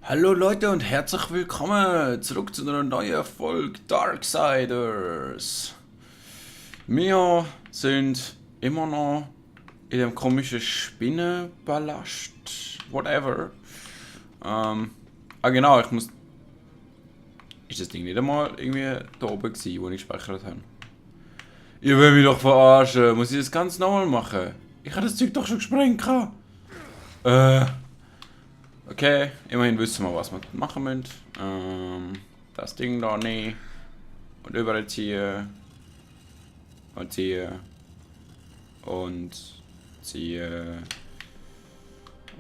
Hallo Leute und herzlich willkommen zurück zu einer neuen Folge Darksiders. Wir sind immer noch in dem komischen Spinnenballast, whatever. Genau, ich muss... Ist das Ding nicht einmal irgendwie da oben gewesen, wo ich gespeichert habe? Ihr wollt mich doch verarschen, muss ich das ganz normal machen? Ich habe das Zeug doch schon gesprengt. Okay, immerhin wissen wir, was wir machen müssen. Das Ding da nehmen und überziehen und ziehen und ziehen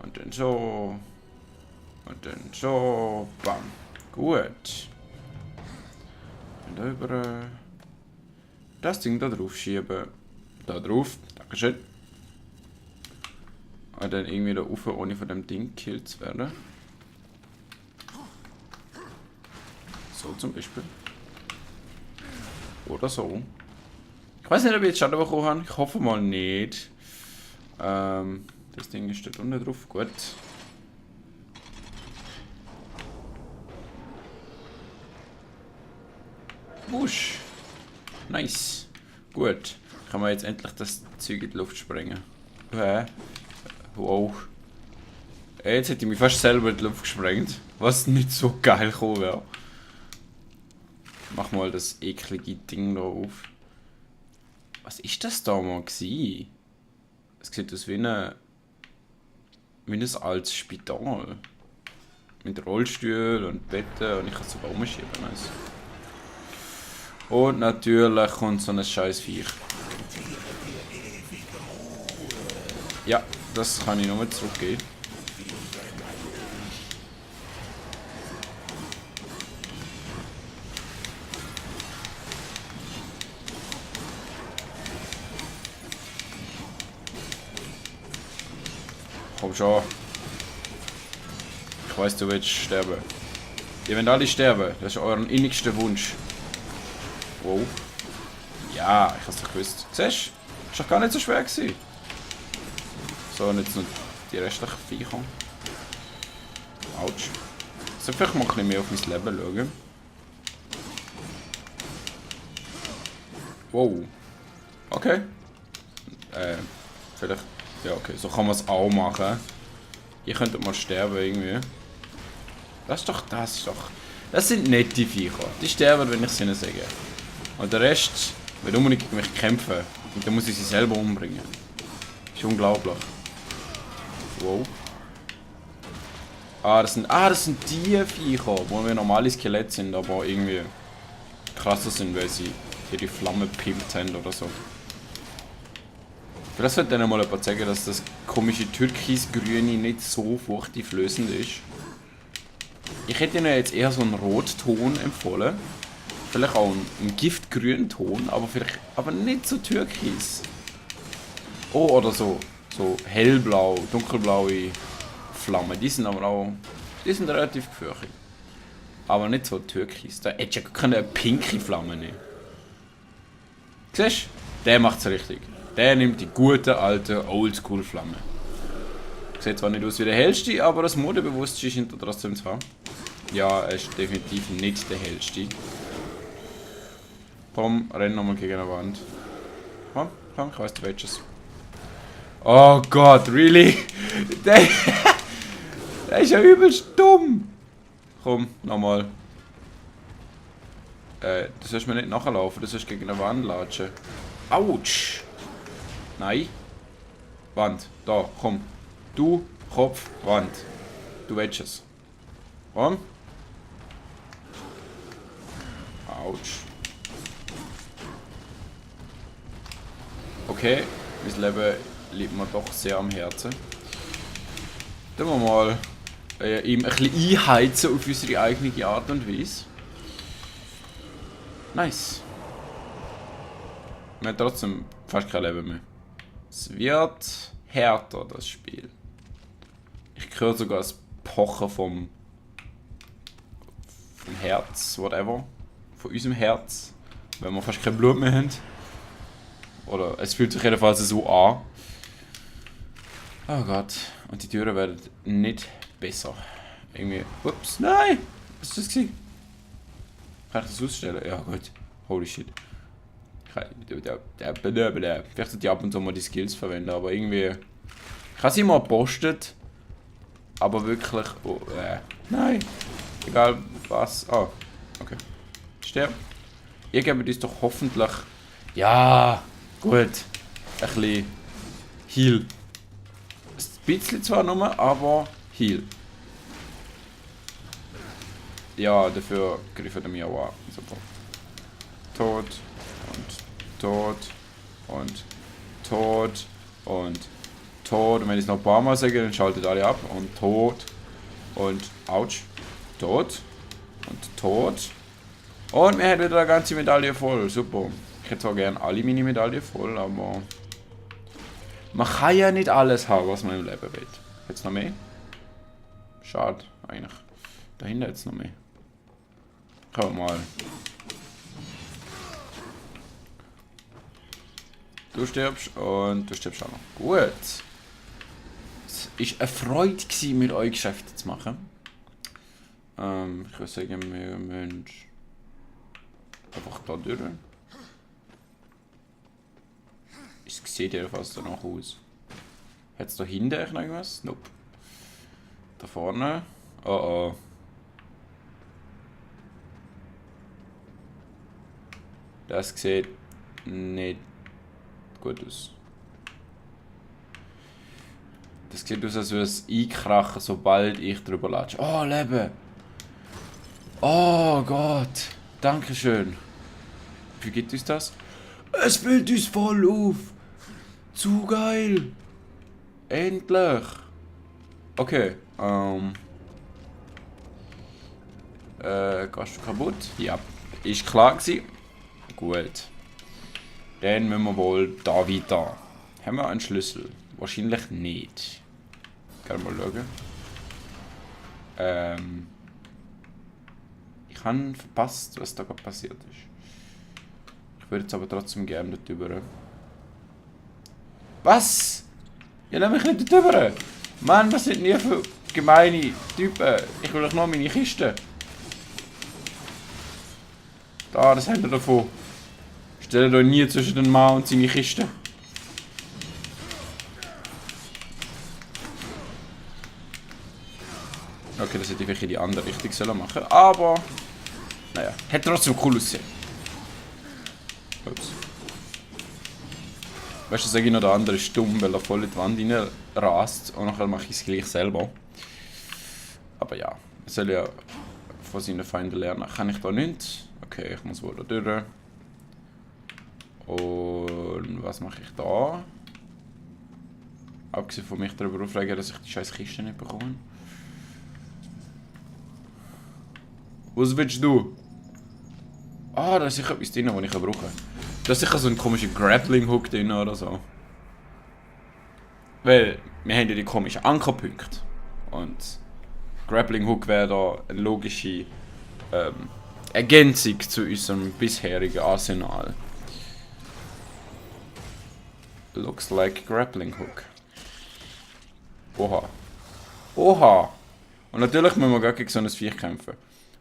und dann so und dann so, bam. Gut. Und da über das Ding da drauf schieben. Da drauf, dankeschön. Und dann irgendwie da rauf, ohne von dem Ding gekillt zu werden. So zum Beispiel. Oder so. Ich weiß nicht, ob ich jetzt Schaden bekommen habe. Ich hoffe mal nicht. Das Ding ist dort unten drauf. Gut. Wusch. Nice. Gut. Kann man jetzt endlich das Zeug in die Luft sprengen. Wow. Jetzt hätte ich mich fast selber in die Luft gesprengt. Was nicht so geil gekommen wäre. Mach mal das eklige Ding da auf. Was ist das da mal gewesen? Es sieht aus wie ein altes Spital. Mit Rollstuhl und Betten und ich kann es sogar umschieben. Nice. Und natürlich kommt so ein scheiß Viech. Ja, das kann ich nochmal zurückgehen. Komm schon. Ich weiß, du willst sterben. Ihr wollt alle sterben. Das ist euer innigster Wunsch. Wow. Ja, ich hab's doch gewusst. Siehst du? Ist doch gar nicht so schwer gewesen. So, und jetzt noch die restlichen Viecher. Autsch. Ich sollte vielleicht mal ein bisschen mehr auf mein Leben schauen. Wow. Okay. Vielleicht. Ja, okay. So kann man es auch machen. Ihr könntet mal sterben irgendwie. Das ist doch. Das sind nette Viecher. Die sterben, wenn ich es ihnen sage. Und der Rest wird unbedingt gegen mich kämpfen. Und dann muss ich sie selber umbringen. Das ist unglaublich. Wow. Das sind die Viecher, wo wir normale Skelette sind, aber irgendwie krasser sind, weil sie hier die Flamme pimpt haben oder so. Vielleicht sollte dann mal jemand sagen, dass das komische Türkisgrüne nicht so furchteinflößend ist. Ich hätte ihnen jetzt eher so einen Rotton empfohlen. Vielleicht auch einen giftgrünen Ton, aber nicht so türkis. Oh, oder so hellblau, dunkelblaue Flammen. Die sind relativ gefährlich. Aber nicht so türkis. Da hättest du ja keine pinke Flamme nehmen. Siehst du? Der macht's richtig. Der nimmt die gute alte Oldschool-Flamme. Sieht zwar nicht aus wie der hellste, aber das Modebewusstsein ist hinter trotzdem zwar. Ja, er ist definitiv nicht der hellste. Komm, renn nochmal gegen eine Wand. Komm, ich weiß, du willst es. Oh Gott, really? Der ist ja übelst dumm. Komm, nochmal. Du sollst mir nicht nachlaufen, du sollst gegen eine Wand latschen. Autsch! Nein. Wand. Da, komm. Du, Kopf, Wand. Du willst es. Komm. Autsch. Okay, mein Leben liegt mir doch sehr am Herzen. Dann wir mal ihm ein bisschen einheizen auf unsere eigene Art und Weise. Nice. Wir haben trotzdem fast kein Leben mehr. Es wird härter, das Spiel. Ich höre sogar das Pochen vom Herz, whatever. Von unserem Herz. Wenn wir fast kein Blut mehr haben. Oder es fühlt sich jedenfalls so an. Oh Gott. Und die Türen werden nicht besser. Irgendwie. Ups, nein! Was ist das gewesen? Kann ich das ausstellen? Ja, gut. Holy shit. Vielleicht sollte ich ab und zu mal die Skills verwenden, aber irgendwie. Ich habe sie mal gepostet. Aber wirklich. Oh, nein! Egal was. Oh, okay. Sterb. Ihr gebt uns doch hoffentlich. Ja, gut. Ein bisschen Heal. Ein bisschen zwar nur, aber Heal. Ja, dafür greifen er mich auch an. Super. Tot. Und tot. Und tot. Und tot. Und wenn ich es noch ein paar Mal sage, dann schaltet alle ab. Und tot. Und ouch. Tot. Und tot. Und wir hätten wieder eine ganze Medaille voll. Super. Ich hätte zwar gerne alle meine Medaillen voll, aber man kann ja nicht alles haben, was man im Leben will. Jetzt noch mehr? Schade, eigentlich. Dahinter jetzt noch mehr. Komm mal. Du stirbst und du stirbst auch noch. Gut. Es war eine Freude, mit euch Geschäfte zu machen. Ich würde sagen, wir müssen einfach da durch. Es sieht jedenfalls danach aus. Hat es da hinten noch irgendwas? Nope. Da vorne. Oh oh. Das sieht nicht gut aus. Das sieht aus, als würde es einkrachen, sobald ich drüber latsche. Oh, Leben! Oh Gott! Dankeschön. Wie gibt uns das? Es füllt uns voll auf! Zu geil! Endlich! Okay, gehst du kaputt? Ja. Ist klar gewesen. Gut. Dann müssen wir wohl da weiter. Haben wir einen Schlüssel? Wahrscheinlich nicht. Gerne mal schauen. Ich habe verpasst, was da gerade passiert ist. Ich würde jetzt aber trotzdem gerne dort drüber. Was? Ja, lass mich nicht dort drüber. Mann, was sind denn für gemeine Typen? Ich will doch noch meine Kiste. Da, das haben wir davon. Stellt euch nie zwischen den Mann und seine Kiste. Okay, das hätte ich wirklich in die andere Richtung sollen machen. Aber, naja, hätte trotzdem cool aussehen. Ups. Weißt du, sage ich noch, der andere ist dumm, weil er voll in die Wand rein rast. Und nachher mache ich es gleich selber. Aber ja, er soll ja von seinen Feinden lernen. Kann ich da nicht? Okay, ich muss wohl da durch. Und was mache ich da? Abgesehen von mich darüber aufregen, dass ich die scheiß Kiste nicht bekomme. Was willst du? Ah, da ist sicher etwas drin, das ich brauchen kann. Da ist sicher so ein komischer Grappling-Hook drin oder so. Weil, wir haben ja die komischen Ankerpunkte. Und Grappling-Hook wäre da eine logische Ergänzung zu unserem bisherigen Arsenal. Looks like Grappling Hook. Oha. Oha! Und natürlich müssen wir gar gegen so ein Viech kämpfen.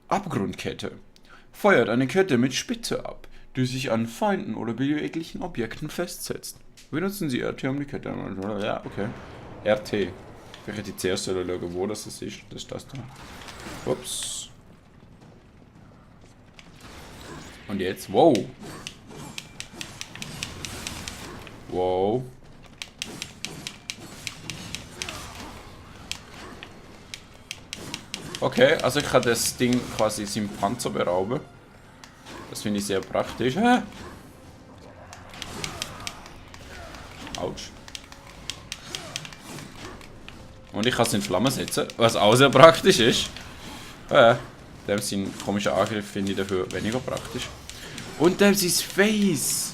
Abgrundkette. Feuert eine Kette mit Spitze ab, die sich an Feinden oder beweglichen Objekten festsetzt. Benutzen Sie RT, um die Kette an. Ja, okay. RT. Ich hätte die zuerst schauen, wo das ist. Das ist das da. Ups. Und jetzt? Wow. Wow. Okay, also ich kann das Ding quasi seinem Panzer berauben. Das finde ich sehr praktisch. Autsch. Und ich kann es in Flammen setzen, was auch sehr praktisch ist. Dem sein komischer Angriff finde ich dafür weniger praktisch. Und dem sein Face.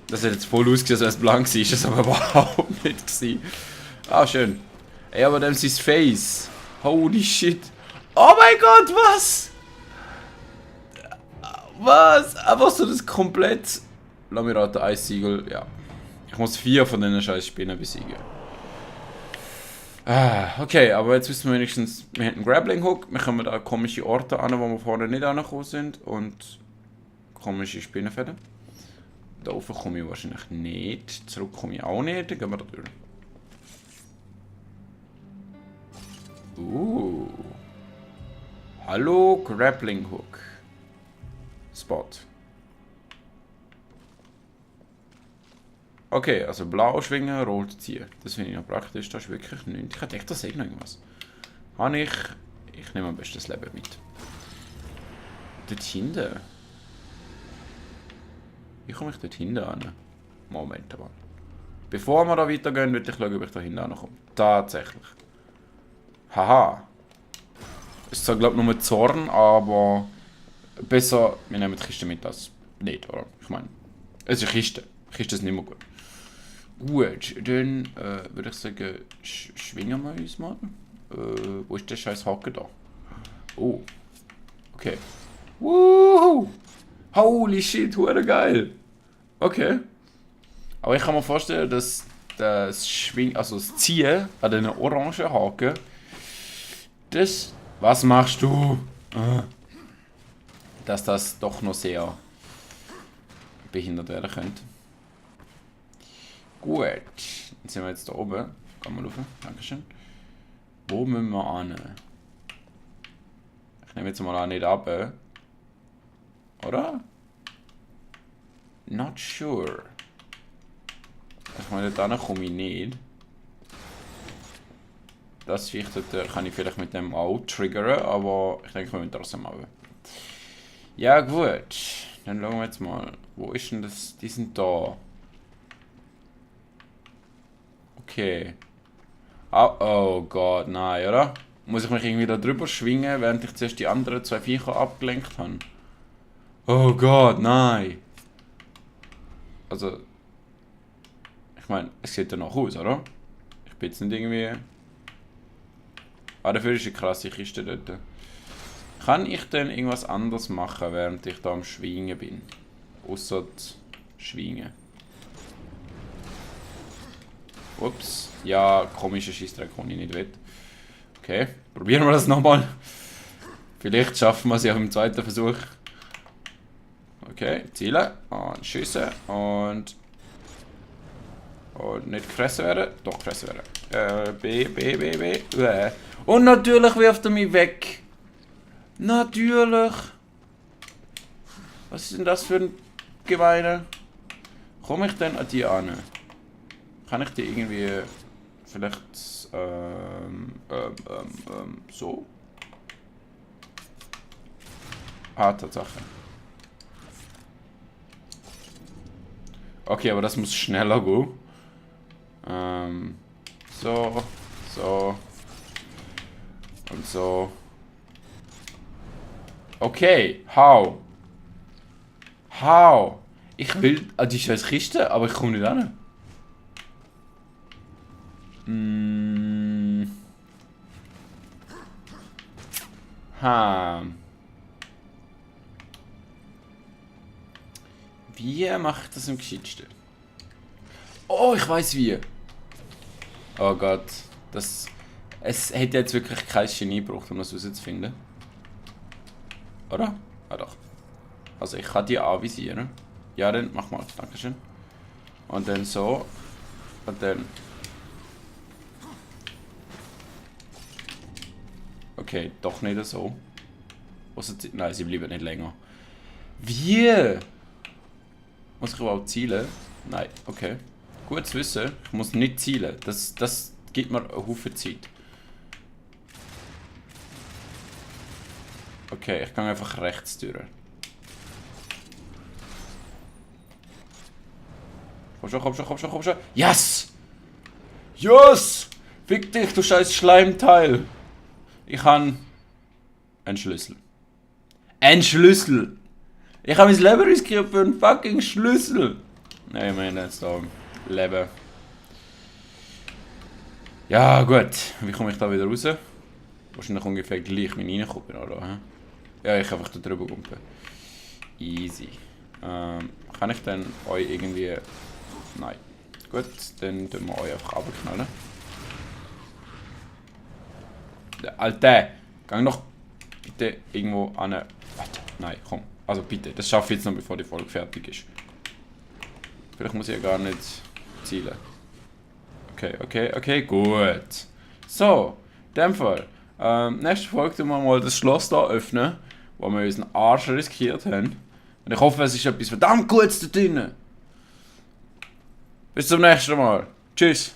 Das hat jetzt voll ausgesehen, als blank war, ist es aber überhaupt nicht gewesen. Ah, schön. Ey, aber dem sein Face. Holy shit. Oh mein Gott, was? Was? Einfach so das komplett... Lass mich raten, ein Siegel, ja. Ich muss 4 von diesen scheiß Spinnen besiegen. Okay, aber jetzt wissen wir wenigstens, wir haben einen Grappling Hook, wir kommen an komische Orte an, wo wir vorher nicht angekommen sind und komische Spinnenfäden. Da oben komme ich wahrscheinlich nicht, zurück komme ich auch nicht, dann gehen wir da durch. Hallo, Grappling Hook. Spot. Okay, also blau schwingen, rot ziehen. Das finde ich noch praktisch, das ist wirklich nichts. Ich hätte echt, das noch irgendwas. Habe ich... Ich nehme am besten das Leben mit. Dort hinten? Wie komme ich dort hinten an? Moment mal. Bevor wir da weitergehen, würde ich schauen, ob ich da hinten ankomme. Tatsächlich. Haha. Es ist zwar, glaube ich, nur Zorn, aber... Besser, wir nehmen die Kiste mit als nicht, oder? Ich meine, es ist eine Kiste. Kiste ist nicht mehr gut. Gut, dann würde ich sagen, schwingen wir uns mal. Wo ist der scheiß Haken da? Oh. Okay. Woohoo! Holy shit, hure geil! Okay. Aber ich kann mir vorstellen, dass das das Ziehen an den orangen Haken, das... Was machst du? Dass das doch noch sehr behindert werden könnte. Gut, dann sind wir jetzt da oben. Gehen wir rauf. Dankeschön. Wo müssen wir hin? Ich nehme jetzt mal an, nicht ab. Oder? Not sure. Ich meine, da komme ich nicht. Das kann ich vielleicht mit dem auch triggern, aber ich denke, wir müssen trotzdem machen. Ja gut, dann schauen wir jetzt mal. Wo ist denn das? Die sind da. Okay. Oh Gott, nein, oder? Muss ich mich irgendwie da drüber schwingen, während ich zuerst die anderen zwei Viecher abgelenkt habe? Oh Gott, nein. Also, ich meine, es sieht ja noch aus, oder? Ich bin jetzt nicht irgendwie... dafür ist eine krasse Kiste dort. Kann ich denn irgendwas anderes machen, während ich da am Schwingen bin? Ausser Schwingen. Ups. Ja, komischer Scheissdreck, den ich nicht will. Okay, probieren wir das nochmal. Vielleicht schaffen wir es ja im zweiten Versuch. Okay, zielen und schiessen und nicht gefressen werden. Doch, gefressen werden. B. Und natürlich wirft er mich weg. Natürlich. Was ist denn das für ein Geweine? Komme ich denn an die an? Kann ich die irgendwie vielleicht so? Tatsache. Okay, aber das muss schneller gehen. So und so. Okay, how? How? Ich will an die scheiß Kiste, aber ich komme nicht an. Wie mache ich das am gescheitsten? Oh, ich weiß wie. Oh Gott, es hätte jetzt wirklich kein Genie gebraucht, um das herauszufinden. Oder? Ah doch. Also ich kann die anvisieren. Ja, dann mach mal. Dankeschön. Und dann so. Und dann... Okay, doch nicht so. Nein, sie bleiben nicht länger. Wie? Muss ich überhaupt zielen? Nein, okay. Gut zu wissen. Ich muss nicht zielen. Das gibt mir einen Haufen Zeit. Okay, ich kann einfach rechts durch. Komm schon. Yes! Yes! Fick dich, du scheiß Schleimteil! Ich habe einen Schlüssel. Ein Schlüssel! Ich habe mein Leben riskiert für einen fucking Schlüssel! Nein, ich meine jetzt da Leben. Ja, gut. Wie komme ich da wieder raus? Wahrscheinlich ungefähr gleich wie ich reinkomme, oder? Ja, ich kann einfach da drüber kumpen. Easy. Kann ich dann euch irgendwie... Nein. Gut, dann tun wir euch einfach abknallen. Alter, gang doch bitte irgendwo an eine... Warte, nein, komm. Also bitte, das schaffe ich jetzt noch, bevor die Folge fertig ist. Vielleicht muss ich ja gar nicht zielen. Okay, gut. So, in dem Fall. Nächste Folge tun wir mal das Schloss da öffnen, wo wir unseren Arsch riskiert haben. Und ich hoffe, es ist etwas verdammt Gutes da drinnen. Bis zum nächsten Mal. Tschüss.